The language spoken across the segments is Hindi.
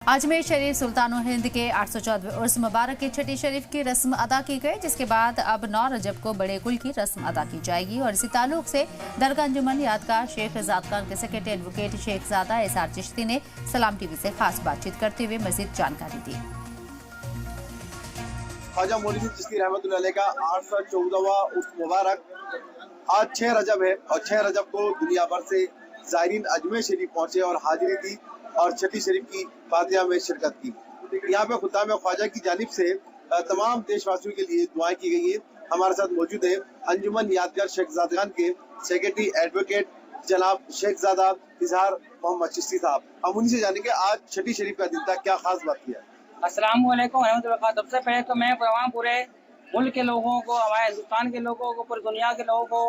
अजमेर शरीफ सुल्तान हिंद के 814वें उर्स मुबारक की छठी शरीफ की रस्म अदा की गई, जिसके बाद अब 9 रजब को बड़े कुल की रस्म अदा की जाएगी। और इसी ताल्लुक से दरगाह अंजुमन यादगार शेख जादगान के secretary advocate Shaikhzada SR Chishti ने सलाम टीवी से खास बातचीत करते हुए मजीद जानकारी दी। ख्वाजा मोइनुद्दीन चिश्ती रहमतुल्लाह अलैह का 814वां उर्स मुबारक आज 6 रजब है और 6 रजब को दुनिया भर से ज़ायरीन अजमेर शरीफ पहुंचे और हाजिरी दी और छठी शरीफ की फातिहा में शिरकत की। यहाँ पे खुताम ख्वाजा की जानिब से तमाम देशवासियों के लिए दुआएं की गई है। हमारे साथ मौजूद है अंजुमन यादगार शेखजादगान के सेक्रेटरी एडवोकेट जनाब शेखजादा इजहार मोहम्मद चिश्ती साहब। हम उन्हीं से जानेंगे आज छठी शरीफ का दिन था, क्या खास बात किया। अस्सलाम वालेकुम रहमतुल्लाह। सबसे पहले तो मैं तमाम पूरे मुल्क के लोगों को, हमारे हिंदुस्तान के लोगों को, पूरी दुनिया के लोगों को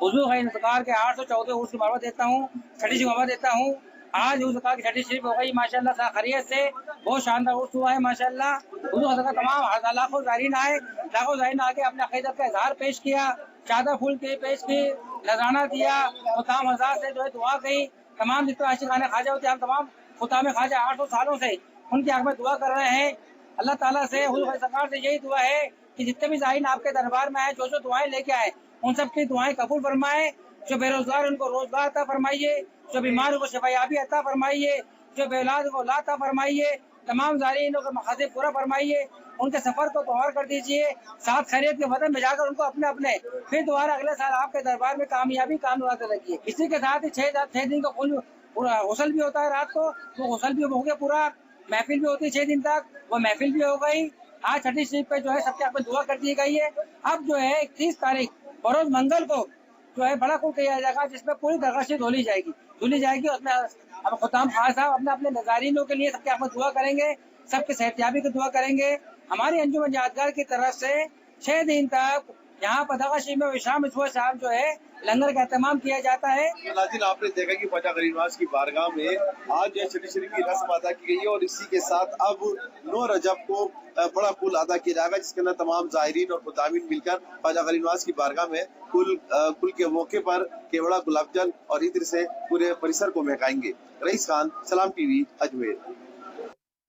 हुजूर इंतजार के 814 उर्स की मुबारक देता हूँ, छठी की मुबारक देता हूँ। आज हुजूर की छठी शरीफ हो गई माशाल्लाह खैरियत से, बहुत शानदार उर्स हुआ है माशाल्लाह। हुजूर का तमाम लाखों ज़ायरीन आए, लाखों ज़ायरीन आके अपने अक़ीदत का इजहार पेश किया, चादर फूल के पेश की, नजराना दिया, खुताम हज़रात से जो है दुआ गई। तमाम जितने आशिक़ाने ख्वाजा होते हैं, तमाम खुताम ख्वाजा 800 सालों से उनके हक़ में दुआ कर रहे हैं। अल्लाह ताला से हुजूर सरकार से यही दुआ है कि जितने भी ज़ायरीन आपके दरबार में आए, जो दुआएं लेके आए, उन सब की दुआएं कबूल फरमाए। जो बेरोजगार उनको रोजगार अता फरमाइए, जो बीमार को शफायाबी अता फरमाइए, जो बेऔलाद को औलाद अता फरमाइए, तमाम ज़ायरीनों के मकासद पूरा फरमाइए, उनके सफर को पवार कर दीजिए, साथ खैरियत के वतन में जाकर उनको अपने अपने फिर दोबारा अगले साल आपके दरबार में कामयाबी कामयाब रखिए। इसी के साथ ही 6 दिन का गुसल भी होता है रात को, तो गुसल भी हो गया पूरा, महफिल भी होती है 6 दिन तक, वो महफिल भी हो गई। आज छठी शरीफ पे जो है सबके आप दुआ कर दी गई है। अब जो है 31 तारीख बरोज मंगल को जो है बड़ा कुल किया जाएगा, जिसमें पूरी दरगाह से धुली जाएगी। उसमें अब खुताम खान साहब अपने अपने नज़ारीनों के लिए सबके आप दुआ करेंगे, सबके सेहतियाबी की दुआ करेंगे। हमारी अंजुमन यादगार की तरफ से 6 दिन तक यहाँ पर दरगाह शरीफ में शाम साहब जो है लंगर का एहतमाम किया जाता है। नाज़रीन, आपने देखा कि ख्वाजा गरीबनवाज की बारगाह में आज जो छठी शरीफ की रस्म अदा की गई है और इसी के साथ अब 9 रजब को बड़ा कुल अदा किया जाएगा, जिसके अंदर तमाम ज़ायरीन और खुतामीन मिलकर ख्वाजा गरीबनवाज की बारगाह में कुल के मौके पर केवड़ा, गुलाब जल और इत्र से पूरे परिसर को महकाएंगे। रईस खान, सलाम टीवी, अजमेर।